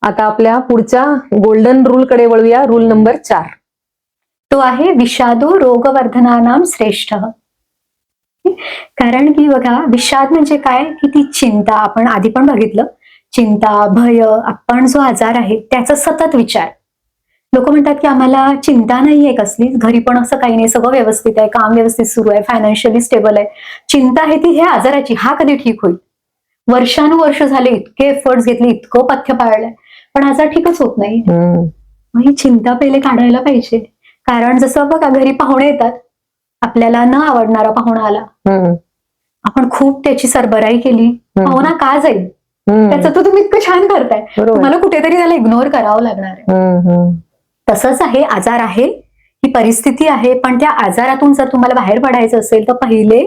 आता आपल्या पुढच्या गोल्डन रूल कडे वळूया. Rule number 4. तो आहे विषादो रोगवर्धनानाम श्रेष्ठ. कारण की बघा, विषाद म्हणजे काय की ती चिंता. आपण आधी पण बघितलं, चिंता, भय, आपण जो आजार आहे त्याचा सतत विचार. लोक म्हणतात की आम्हाला चिंता नाहीये कसली, घरी पण असं काही नाही, सगळं व्यवस्थित आहे, काम व्यवस्थित सुरू आहे, फायनान्शियली स्टेबल आहे. चिंता आहे ती ह्या आजाराची, हा कधी ठीक होईल. वर्षानुवर्ष झाले, इतके एफर्ट्स घेतले, इतकं पथ्य पाळलंय, पण आजार ठीकच होत नाही. मग ही चिंता पहिले काढायला पाहिजे. कारण जसं बघा, घरी पाहुणे येतात, आपल्याला न आवडणारा पाहुणा आला, आपण खूप त्याची सरबराई केली, पाहुणा का जाईल, त्याचं तो तुम्ही इतकं छान करताय, तुम्हाला कुठेतरी त्याला इग्नोर करावं लागणार आहे. तसंच आहे, आजार आहे, ही परिस्थिती आहे, पण त्या आजारातून जर तुम्हाला बाहेर पडायचं असेल तर पहिले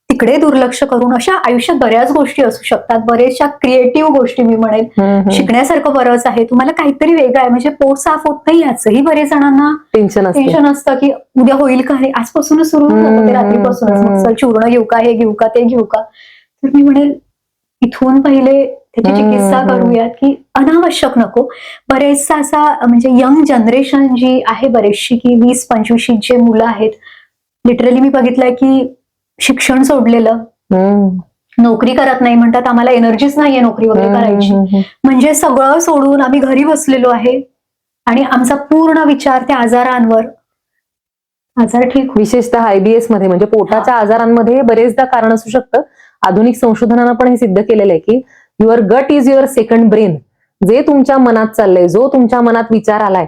तिकडे दुर्लक्ष करून अशा आयुष्यात बऱ्याच गोष्टी असू शकतात, बऱ्याचशा क्रिएटिव्ह गोष्टी मी म्हणेल, शिकण्यासारखं बरंच आहे. तुम्हाला काहीतरी वेगळं आहे, म्हणजे पोट साफ होत नाही याचंही बरेच जणांना टेन्शन असतं की उद्या होईल का, हे आजपासूनच सुरू होतं ते रात्रीपासूनच, मग चल चूर्ण घेऊ का, हे घेऊ का, ते घेऊ का. तर मी म्हणेल इथून पहिले त्याची चिकित्सा करूयात की अनावश्यक नको. बरेचसा असा म्हणजे यंग जनरेशन जी आहे बरेचशी, की 20-25 जे मुलं आहेत, लिटरली मी बघितलंय की शिक्षण सोडलेलं, नोकरी करत नाही, म्हणतात आम्हाला एनर्जीच नाहीये नोकरी वगैरे करायची. म्हणजे सगळं सोडून आम्ही घरी बसलेलो आहे आणि आमचा पूर्ण विचार त्या आजारांवर. आजार ठीक, विशेषतः IBS मध्ये म्हणजे पोटाच्या आजारांमध्ये बरेचदा कारण असू शकतं. आधुनिक संशोधनानं पण हे सिद्ध केलेलं आहे की युअर गट इज युअर सेकंड ब्रेन. जे तुमच्या मनात चाललंय, जो तुमच्या मनात विचार आलाय,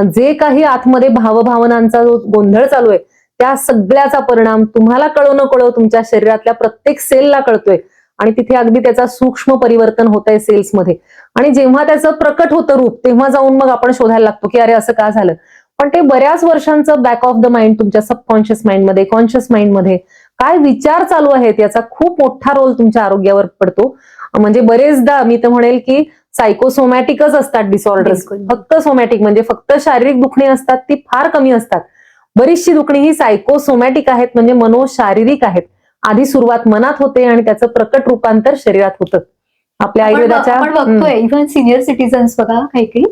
जे काही आतमध्ये भावभावनांचा जो गोंधळ चालू आहे, त्या सगळ्याचा परिणाम तुम्हाला कळो न कळो तुमच्या शरीरातल्या प्रत्येक सेलला कळतोय आणि तिथे अगदी त्याचा सूक्ष्म परिवर्तन होत आहे सेल्समध्ये. आणि जेव्हा त्याचं प्रकट होतं रूप, तेव्हा जाऊन मग आपण शोधायला लागतो की अरे असं का झालं. पण ते बऱ्याच वर्षांचं बॅक ऑफ द माइंड, तुमच्या सबकॉन्शियस माइंडमध्ये, कॉन्शियस माइंडमध्ये काय विचार चालू आहेत याचा खूप मोठा रोल तुमच्या आरोग्यावर पडतो. म्हणजे बरेचदा मी तर म्हणेल की सायकोसोमॅटिकच असतात डिसऑर्डर्स. फक्त सोमॅटिक म्हणजे फक्त शारीरिक दुखणी असतात ती फार कमी असतात. बरीचशी दुखणी ही सायकोसोमॅटिक आहेत, म्हणजे मनोशारीरिक आहेत. आधी सुरुवात मनात होते आणि त्याचं प्रकट रूपांतर शरीरात होतं. आपल्या आयुर्वेदाच्या आपण बघतोय इव्हन सिनियर सिटीजन्स बघा काही काही,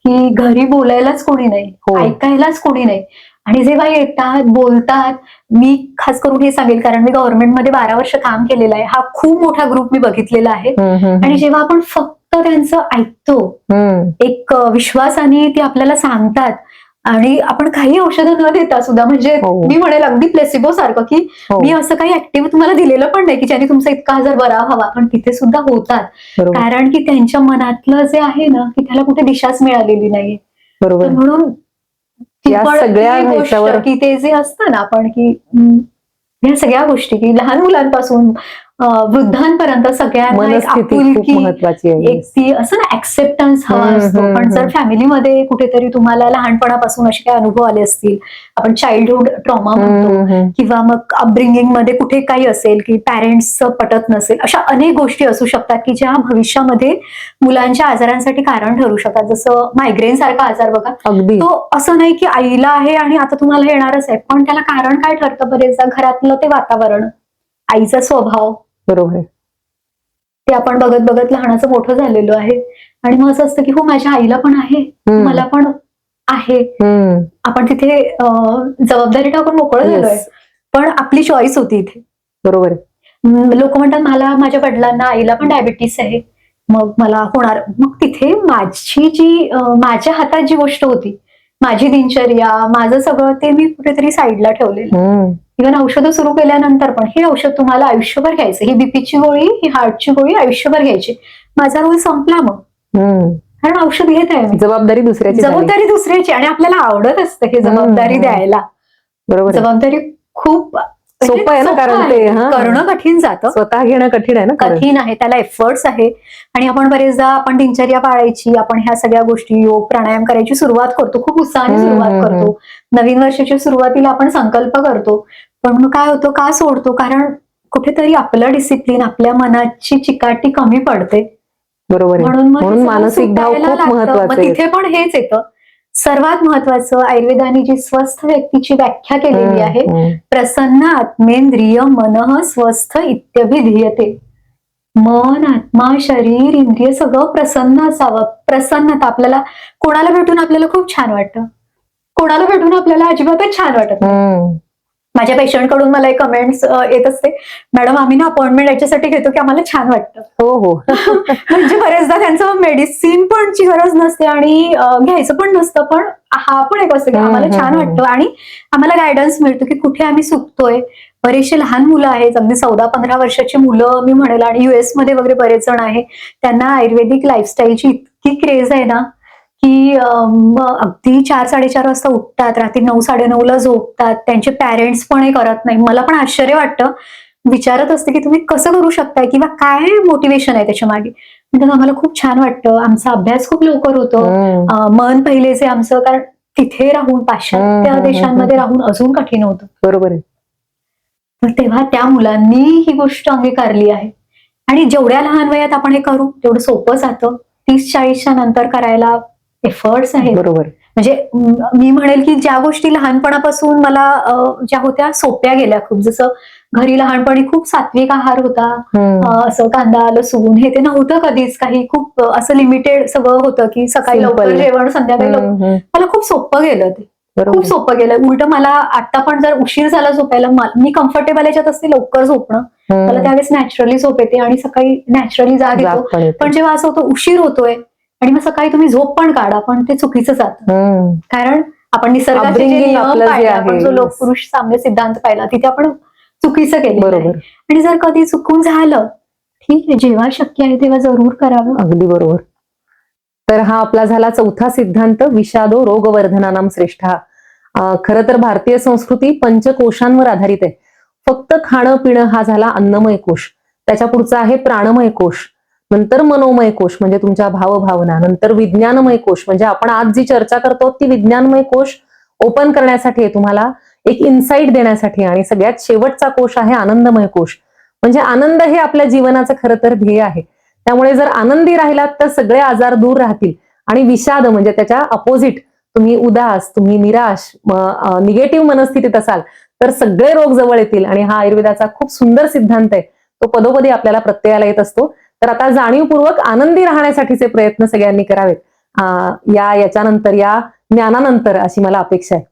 की घरी बोलायलाच कोणी नाही, ऐकायलाच कोणी नाही, आणि जेव्हा येतात बोलतात. मी खास करून हे सांगेल कारण मी गव्हर्नमेंटमध्ये 12 वर्ष काम केलेलं आहे, हा खूप मोठा ग्रुप मी बघितलेला आहे. आणि जेव्हा आपण फक्त त्यांचं ऐकतो, एक विश्वासाने ते आपल्याला सांगतात, आणि आपण काही औषधं न देता सुद्धा, म्हणजे मी म्हणेल अगदी प्लेसिबो सारखं, की मी असं काही ऍक्टिव्ह तुम्हाला दिलेलं पण नाही की ज्याने तुमचा इतका आजार बरा व्हावा, पण तिथे सुद्धा होतात. कारण की त्यांच्या मनातलं जे आहे ना, की त्याला कुठे दिशाच मिळालेली नाही. बरोबर. म्हणून सगळ्या गोष्ट की ते जे असतं ना आपण की या सगळ्या गोष्टी की लहान मुलांपासून वृद्धांपर्यंत सगळ्यांना एक आपुलकी, एक ती असं ना ऍक्सेप्टन्स हवा असतो. पण जर फॅमिलीमध्ये कुठेतरी तुम्हाला लहानपणापासून असे काही अनुभव आले असतील, आपण चाइल्डहुड ट्रॉमा म्हणतो, किंवा मग अपब्रिंगिंग मध्ये कुठे काही असेल की पॅरेंट्सचं पटत नसेल, अशा अनेक गोष्टी असू शकतात की ज्या भविष्यामध्ये मुलांच्या आजारांसाठी कारण ठरू शकतात. जसं मायग्रेन सारखा आजार बघा, तो असं नाही की आईला आहे आणि आता तुम्हाला येणारच आहे, पण त्याला कारण काय ठरतं बरेचदा, घरातलं ते वातावरण, आईचा स्वभाव. बरोबर, ते आपण बघत बघत लहानाचं मोठं झालेलो आहे, आणि मग असं असतं की हो माझ्या आईला पण आहे, मला पण आहे. आपण तिथे जबाबदारी टाकून मोकळं झालोय, पण आपली चॉईस होती इथे. बरोबर. लोक म्हणतात मला माझ्या वडिलांना, आईला पण डायबिटीस आहे, मग मला होणार. मग तिथे माझी जी माझ्या हातात जी गोष्ट होती, माझी दिनचर्या, माझं सगळं, ते मी कुठेतरी साईडला ठेवलेलं. इव्हन औषधं सुरू केल्यानंतर पण हे औषध तुम्हाला आयुष्यभर घ्यायचं, ही बीपीची गोळी, ही हार्टची गोळी आयुष्यभर घ्यायची. माझा रोल संपला मग, कारण औषध घेत आहे मी. जबाबदारी दुसऱ्याची, आणि आपल्याला आवडत असतं हे जबाबदारी द्यायला. बरोबर, जबाबदारी खूप सोपं आहे ना, कारण ते करणं कठीण जातं, स्वतः घेणं कठीण आहे ना, कठीण आहे, त्याला एफर्ट्स आहे. आणि आपण बरेचदा आपण दिनचर्या पाळायची, आपण ह्या सगळ्या गोष्टी, योग प्राणायाम करायची सुरुवात करतो, खूप उत्साहाने सुरुवात करतो, नवीन वर्षाच्या सुरुवातीला आपण संकल्प करतो, पण मग काय होतं, का सोडतो, कारण कुठेतरी आपलं डिसिप्लिन, आपल्या मनाची चिकाटी कमी पडते. बरोबर, म्हणून मानसिक भाव खूप महत्त्वाचे. तिथे पण हेच येतं. सर्वात महत्वाचं, आयुर्वेदाने जी स्वस्थ व्यक्तीची व्याख्या केलेली आहे, प्रसन्न आत्मेंद्रिय मनः स्वस्थ इत्यभिधीयते. मन, आत्मा, शरीर, इंद्रिय सगळं प्रसन्न असावं. प्रसन्नता आपल्याला कोणाला भेटून आपल्याला खूप छान वाटतं, कोणाला भेटून आपल्याला अजिबातच छान वाटत नाही. हम्म. माझ्या पेशंट कडून मला एक कमेंट्स येत असते, मॅडम आम्ही ना अपॉइंटमेंट याच्यासाठी घेतो की आम्हाला छान वाटतं. हो हो. म्हणजे बरेचदा त्यांचं मेडिसिन पण ची गरज नसते आणि घ्यायचं पण नसतं, पण हा पण एक असतं की आम्हाला छान वाटतं आणि आम्हाला गायडन्स मिळतो की कुठे आम्ही चुकतोय. बरेचसे लहान मुलं आहेत, अगदी 14-15 वर्षाची मुलं मी म्हणेल, आणि US मध्ये वगैरे बरेच जण आहेत, त्यांना आयुर्वेदिक लाईफस्टाईलची इतकी क्रेज आहे ना की अगदी 4-4:30 वाजता उठतात, रात्री 9-9:30ला झोपतात. त्यांचे पॅरेंट्स पण हे करत नाही. मला पण आश्चर्य वाटतं, विचारत असते की तुम्ही कसं करू शकताय किंवा काय मोटिवेशन आहे त्याच्या मागे. म्हणजे आम्हाला खूप छान वाटतं, आमचा अभ्यास खूप लवकर होतो, मन पहिलेचे आमचं, कारण तिथे राहून पाश्चात्य देशांमध्ये राहून अजून कठीण होतं. बरोबर आहे. तर तेव्हा त्या मुलांनी ही गोष्ट अंगीकारली आहे आणि जेवढ्या लहान वयात आपण हे करू तेवढं सोपं जातं. 30-40च्या नंतर करायला एफर्ट्स आहेत. बरोबर. म्हणजे मी म्हणेल की ज्या गोष्टी लहानपणापासून मला ज्या होत्या सोप्या गेल्या खूप. जसं घरी लहानपणी खूप सात्विक आहार होता, असं कांदा लसूण हे ते नव्हतं कधीच काही, खूप असं लिमिटेड सगळं होतं की सकाळी लवकर Simple. जेवण, संध्याकाळी लवकर. मला खूप सोपं गेलं ते, खूप सोपं गेलं. उलट मला आता पण जर उशीर झाला झोपायला, मी कम्फर्टेबल याच्यात असते लवकर झोपणं, मला त्यावेळेस नॅचरली झोप येते आणि सकाळी नॅचरली जाग येतो. पण जेव्हा असं होतं उशीर होतोय आणि मग सकाळी तुम्ही झोप पण काढा, पण ते चुकीचं जातं. कारण आपण निसर्गाचे जे नियम पाळले, आपण जो लोकपुरुष साम्य सिद्धांत पाहिला, तिथे आपण चुकीचं केलं आहे. आणि जर कधी चुकून झालं, ठीक आहे, जेव्हा शक्य आहे तेव्हा जरूर करावं. अगदी बरोबर. तर हा आपला झाला चौथा सिद्धांत, विषादो रोगवर्धनानाम श्रेष्ठा. खरं तर भारतीय संस्कृती पंचकोशांवर आधारित आहे. फक्त खाणं पिणं हा झाला अन्नमय कोश, त्याच्या पुढचा आहे प्राणमय कोश, नंतर मनोमय कोश म्हणजे तुमच्या भावभावना, नंतर विज्ञानमय कोश म्हणजे आपण आज जी चर्चा करतो ती विज्ञानमय कोश ओपन करण्यासाठी आहे, तुम्हाला एक इन्साइट देण्यासाठी. आणि सगळ्यात शेवटचा कोश आहे आनंदमय कोश, म्हणजे आनंद हे आपल्या जीवनाचं खरं तर ध्येय आहे. त्यामुळे जर आनंदी राहिलात तर सगळे आजार दूर राहतील. आणि विषाद म्हणजे त्याच्या अपोजिट, तुम्ही उदास, तुम्ही निराश, निगेटिव्ह मनस्थितीत असाल तर सगळे रोग जवळ येतील. आणि हा आयुर्वेदाचा खूप सुंदर सिद्धांत आहे, तो पदोपदी आपल्याला प्रत्ययाला येत असतो. तर आता जाणीवपूर्वक आनंदी राहण्यासाठीचे प्रयत्न सगळ्यांनी करावेत याच्यानंतर, या ज्ञानानंतर, अशी मला अपेक्षा आहे.